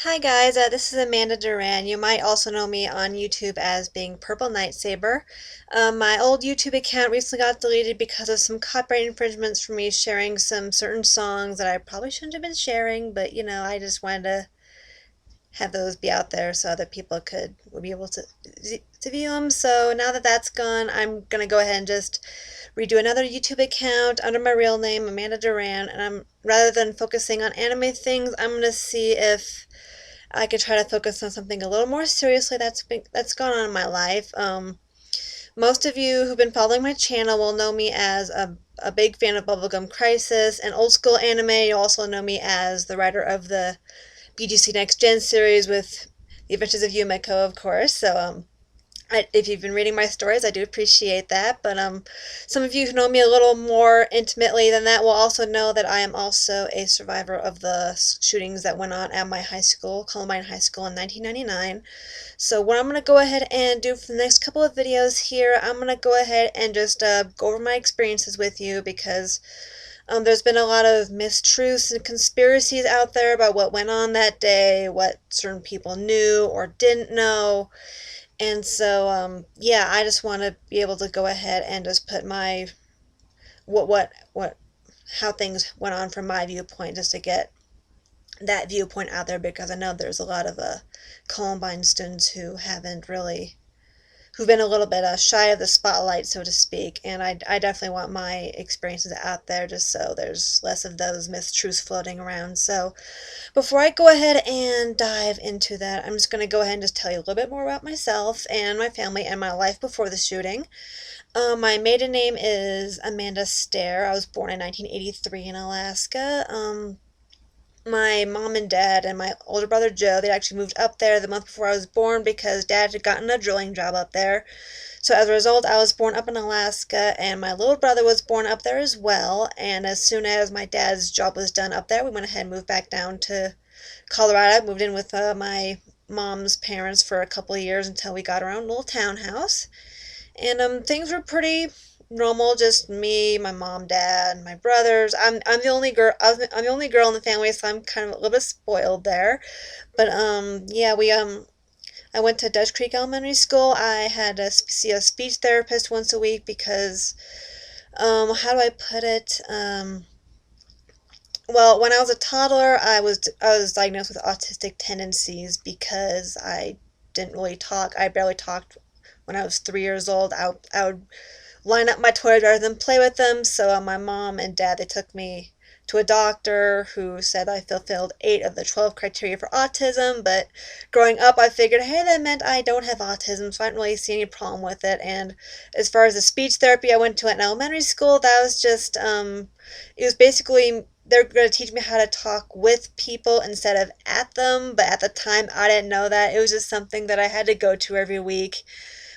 Hi guys, this is Amanda Duran. You might also know me on YouTube as being Purple Nightsaber. My old YouTube account recently got deleted because of some copyright infringements for me sharing some certain songs that I probably shouldn't have been sharing, but I just wanted to have those be out there so other people would be able to view them. So now that that's gone, I'm gonna go ahead and just redo another YouTube account under my real name, Amanda Duran, and I'm rather than focusing on anime things, I'm gonna see if I could try to focus on something a little more seriously that's gone on in my life. Most of you who've been following my channel will know me as a big fan of Bubblegum Crisis and old school anime. You also know me as the writer of the BGC Next Gen series with The Adventures of Yumeko, of course. If you've been reading my stories, I do appreciate that. But some of you who know me a little more intimately than that will also know that I am also a survivor of the shootings that went on at my high school, Columbine High School, in 1999. So what I'm going to go ahead and do for the next couple of videos here, I'm going to go ahead and just go over my experiences with you because there's been a lot of mistruths and conspiracies out there about what went on that day, what certain people knew or didn't know. And so, yeah, I just want to be able to go ahead and just put my what how things went on from my viewpoint, just to get that viewpoint out there because I know there's a lot of Columbine students who've been a little bit shy of the spotlight, so to speak. And I definitely want my experiences out there just so there's less of those mistruths floating around. So before I go ahead and dive into that, I'm just going to go ahead and just tell you a little bit more about myself and my family and my life before the shooting. My maiden name is Amanda Stair. I was born in 1983 in Alaska. My mom and dad and my older brother Joe, they actually moved up there the month before I was born because dad had gotten a drilling job up there. So as a result, I was born up in Alaska, and my little brother was born up there as well. And as soon as my dad's job was done up there, we went ahead and moved back down to Colorado. Moved in with my mom's parents for a couple of years until we got our own little townhouse. And things were pretty normal, just me, my mom, dad, my brothers. I'm the only girl. I'm the only girl in the family, so I'm kind of a little bit spoiled there. But yeah, we I went to Dutch Creek Elementary School. I had to see a speech therapist once a week because how do I put it? Well, when I was a toddler, I was diagnosed with autistic tendencies because I didn't really talk. I barely talked when I was 3 years old. I would line up my toys rather than play with them. So my mom and dad, they took me to a doctor who said I fulfilled 8 of the 12 criteria for autism. But growing up, I figured, hey, that meant I don't have autism, so I didn't really see any problem with it. And as far as the speech therapy I went to at elementary school, that was just, it was basically they're going to teach me how to talk with people instead of at them. But at the time, I didn't know that. It was just something that I had to go to every week,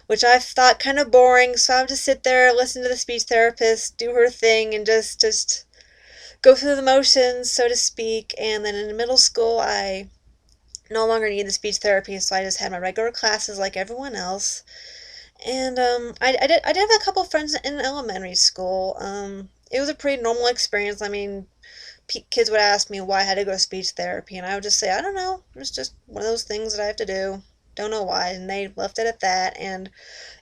which I thought kind of boring. So I would just sit there, listen to the speech therapist, do her thing, and just go through the motions, so to speak. And then in middle school, I no longer needed the speech therapy, so I just had my regular classes like everyone else. And I did have a couple friends in elementary school. It was a pretty normal experience. I mean, kids would ask me why I had to go to speech therapy, and I would just say, I don't know. It's just one of those things that I have to do. Don't know why, and they left it at that. And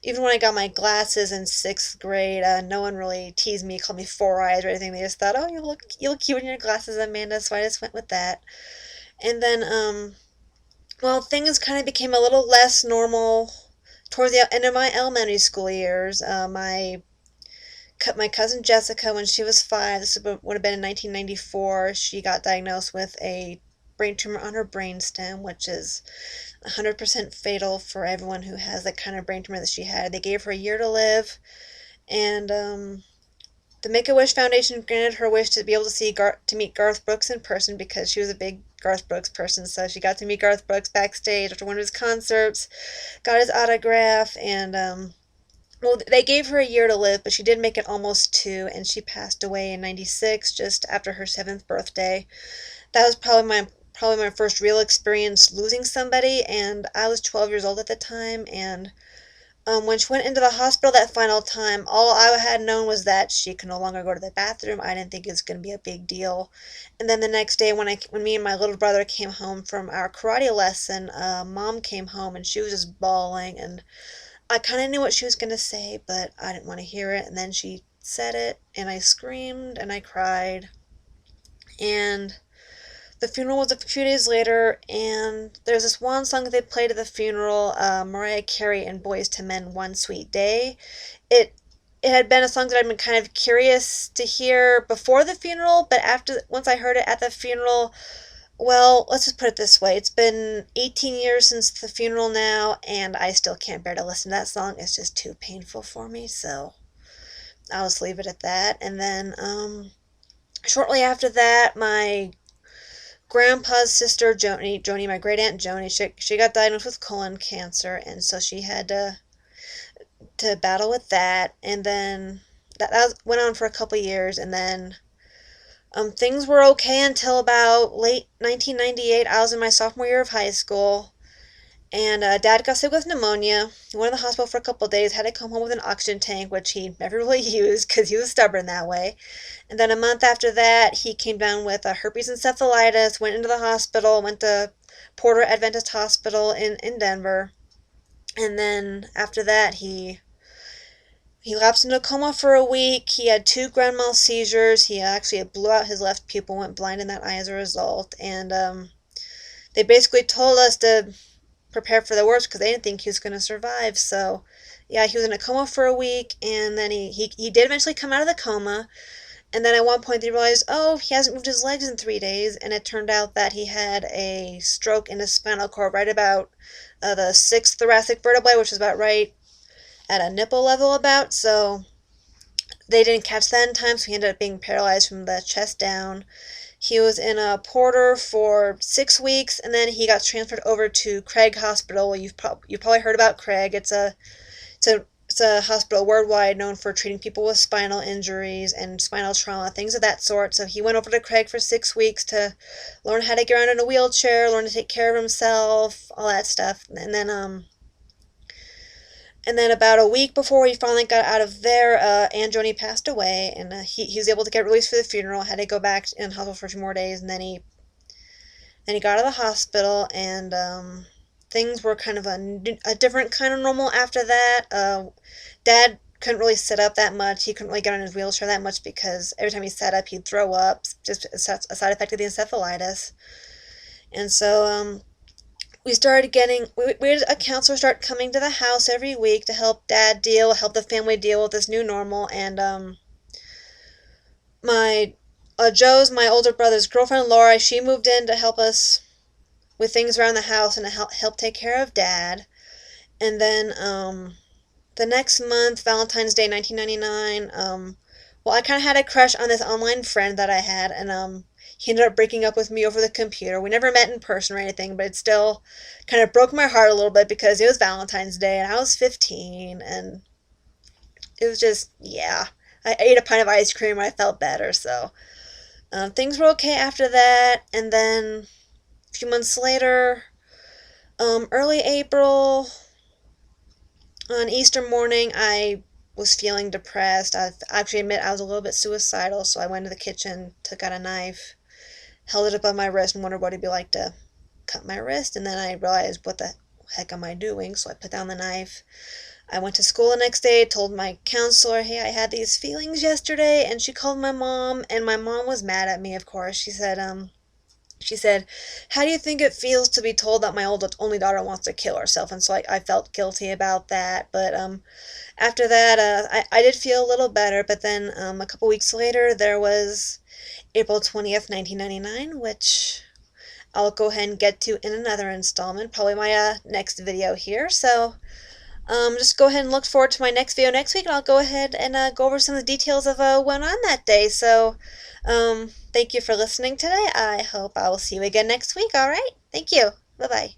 even when I got my glasses in 6th grade, no one really teased me, called me Four Eyes or anything. They just thought, oh, you look cute in your glasses, Amanda. So I just went with that. And then, well, things kind of became a little less normal towards the end of my elementary school years. My cousin Jessica, when she was 5, this would have been in 1994, she got diagnosed with a brain tumor on her brainstem, which is 100% fatal for everyone who has that kind of brain tumor that she had. They gave her a year to live, and the Make-A-Wish Foundation granted her wish to be able to meet Garth Brooks in person because she was a big Garth Brooks person. So she got to meet Garth Brooks backstage after one of his concerts, got his autograph, and well, they gave her a year to live, but she did make it almost 2, and she passed away in '96, just after her 7th birthday. That was probably my first real experience losing somebody, and I was 12 years old at the time, and When she went into the hospital that final time, all I had known was that she could no longer go to the bathroom. I didn't think it was going to be a big deal. And then the next day, when me and my little brother came home from our karate lesson, Mom came home and she was just bawling. And I kind of knew what she was going to say, but I didn't want to hear it. And then she said it, and I screamed and I cried. And the funeral was a few days later, and there's this one song that they played at the funeral, Mariah Carey and Boys to Men, One Sweet Day. It it had been a song that I'd been kind of curious to hear before the funeral, but once I heard it at the funeral, well, let's just put it this way. It's been 18 years since the funeral now, and I still can't bear to listen to that song. It's just too painful for me, so I'll just leave it at that. And then, shortly after that, my grandpa's sister Joni, my great aunt Joni, she got diagnosed with colon cancer, and so she had to battle with that. And then went on for a couple years, and then things were okay until about late 1998. I was in my sophomore year of high school, and Dad got sick with pneumonia. He went to the hospital for a couple of days, had to come home with an oxygen tank, which he never really used because he was stubborn that way. And then a month after that, he came down with herpes encephalitis, went into the hospital, went to Porter Adventist Hospital in Denver. And then after that, he lapsed into a coma for a week. He had 2 grand mal seizures. He actually blew out his left pupil, went blind in that eye as a result. And they basically told us to prepare for the worst because they didn't think he was going to survive. So, yeah, he was in a coma for a week, and then he did eventually come out of the coma. And then at one point they realized, oh, he hasn't moved his legs in 3 days, and it turned out that he had a stroke in his spinal cord right about the 6th thoracic vertebrae, which is about right at a nipple level about. So they didn't catch that in time, so he ended up being paralyzed from the chest down. He was in a Porter for 6 weeks, and then he got transferred over to Craig Hospital. You've probably heard about Craig. It's a hospital worldwide known for treating people with spinal injuries and spinal trauma, things of that sort. So he went over to Craig for 6 weeks to learn how to get around in a wheelchair, learn to take care of himself, all that stuff. And then about a week before he finally got out of there, Aunt Joni passed away, and he was able to get released for the funeral. Had to go back in hospital for a few more days, and then he got out of the hospital, and things were kind of a different kind of normal after that. Dad couldn't really sit up that much. He couldn't really get on his wheelchair that much because every time he sat up, he'd throw up, just a side effect of the encephalitis. And so we had a counselor start coming to the house every week to help the family deal with this new normal. And my older brother's girlfriend Laura, she moved in to help us with things around the house and to help take care of Dad. And then the next month, Valentine's Day 1999, well, I kind of had a crush on this online friend that I had, and he ended up breaking up with me over the computer. We never met in person or anything, but it still kind of broke my heart a little bit because it was Valentine's Day and I was 15, and it was just, yeah. I ate a pint of ice cream and I felt better, so things were okay after that. And then a few months later, early April, on Easter morning, I was feeling depressed. I actually admit I was a little bit suicidal, so I went to the kitchen, took out a knife, held it above my wrist, and wondered what it'd be like to cut my wrist. And then I realized, what the heck am I doing? So I put down the knife. I went to school the next day, told my counselor, hey, I had these feelings yesterday, and she called my mom, and my mom was mad at me, of course. She said, how do you think it feels to be told that my only daughter wants to kill herself? And so I felt guilty about that. But after that, I did feel a little better. But then a couple weeks later, there was April 20th, 1999, which I'll go ahead and get to in another installment, probably my next video here. So just go ahead and look forward to my next video next week, and I'll go ahead and go over some of the details of what went on that day. So thank you for listening today. I hope I will see you again next week. All right. Thank you. Bye-bye.